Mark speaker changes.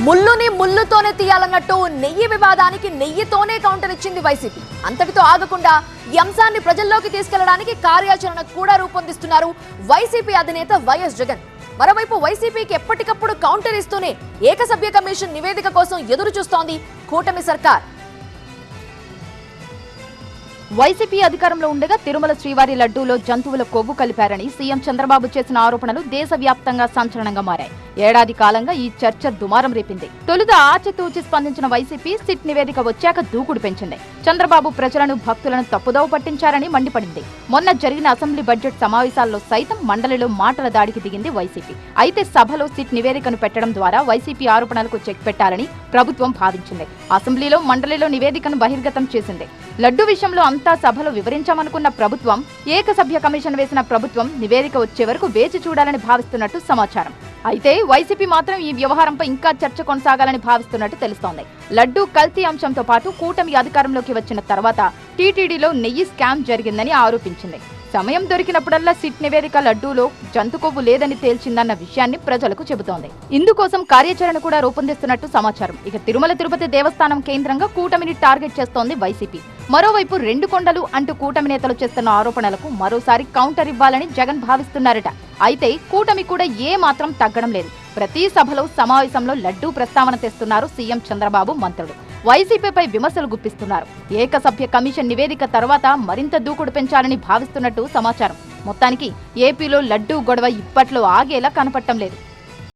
Speaker 1: ముల్లుని ముల్లుతోనే తీయాలన్నట్టు నెయ్యి వివాదానికి నెయ్యితోనే కౌంటర్ ఇచ్చింది వైసీపీ. అంతటితో ఆగకుండా ఈ అంశాన్ని ప్రజల్లోకి తీసుకెళ్లడానికి కార్యాచరణ కూడా రూపొందిస్తున్నారు వైసీపీ అధినేత వైఎస్ జగన్. మరోవైపు వైసీపీకి ఎప్పటికప్పుడు కౌంటర్ ఇస్తూనే ఏకసభ్య కమిషన్ నివేదిక కోసం ఎదురు చూస్తోంది కూటమి సర్కార్.
Speaker 2: వైసీపీ అధికారంలో ఉండగా తిరుమల శ్రీవారి లడ్డూలో జంతువుల కొవ్వు కలిపారని సీఎం చంద్రబాబు చేసిన ఆరోపణలు దేశవ్యాప్తంగా సంచలనంగా మారాయి. ఏడాది కాలంగా ఈ చర్చ దుమారం రేపింది. తొలుత ఆచితూచి స్పందించిన వైసీపీ సిట్ నివేదిక వచ్చాక దూకుడు పెంచింది. చంద్రబాబు ప్రజలను భక్తులను తప్పుదోవ పట్టించారని మండిపడింది. మొన్న జరిగిన అసెంబ్లీ బడ్జెట్ సమావేశాల్లో సైతం మండలిలో మాటల దాడికి దిగింది వైసీపీ. అయితే సభలో సిట్ నివేదికను పెట్టడం ద్వారా వైసీపీ ఆరోపణలకు చెక్ పెట్టాలని ప్రభుత్వం భావించింది. అసెంబ్లీలో మండలిలో నివేదికను బహిర్గతం చేసింది. లడ్డు విషయంలో అంతా సభలో వివరించామనుకున్న ప్రభుత్వం, ఏకసభ్య కమిషన్ వేసిన ప్రభుత్వం నివేదిక వచ్చే వరకు వేచి చూడాలని భావిస్తున్నట్టు సమాచారం. అయితే వైసీపీ మాత్రం ఈ వ్యవహారంపై ఇంకా చర్చ కొనసాగాలని భావిస్తున్నట్టు తెలుస్తోంది. లడ్డూ కల్తీ అంశంతో పాటు కూటమి అధికారంలోకి వచ్చిన తర్వాత టీటీడీలో నెయ్యి స్కామ్ జరిగిందని ఆరోపించింది. సమయం దొరికినప్పుడల్లా సిట్ నివేదిక లడ్డూలో జంతు కొవ్వు లేదని తేల్చిందన్న విషయాన్ని ప్రజలకు చెబుతోంది. ఇందుకోసం కార్యాచరణ కూడా రూపొందిస్తున్నట్టు సమాచారం. ఇక తిరుమల తిరుపతి దేవస్థానం కేంద్రంగా కూటమిని టార్గెట్ చేస్తోంది వైసీపీ. మరోవైపు రెండు కొండలు అంటూ కూటమి నేతలు చేస్తున్న ఆరోపణలకు మరోసారి కౌంటర్ ఇవ్వాలని జగన్ భావిస్తున్నారట. అయితే కూటమి కూడా ఏ మాత్రం తగ్గడం లేదు. ప్రతి సభలో సమావేశంలో లడ్డూ ప్రస్తావన తెస్తున్నారు సీఎం చంద్రబాబు మంత్రులు. వైసీపీపై విమర్శలు గుప్పిస్తున్నారు. ఏకసభ్య కమిషన్ నివేదిక తర్వాత మరింత దూకుడు పెంచాలని భావిస్తున్నట్టు సమాచారం. మొత్తానికి ఏపీలో లడ్డూ గొడవ ఇప్పట్లో ఆగేలా కనపడటం లేదు.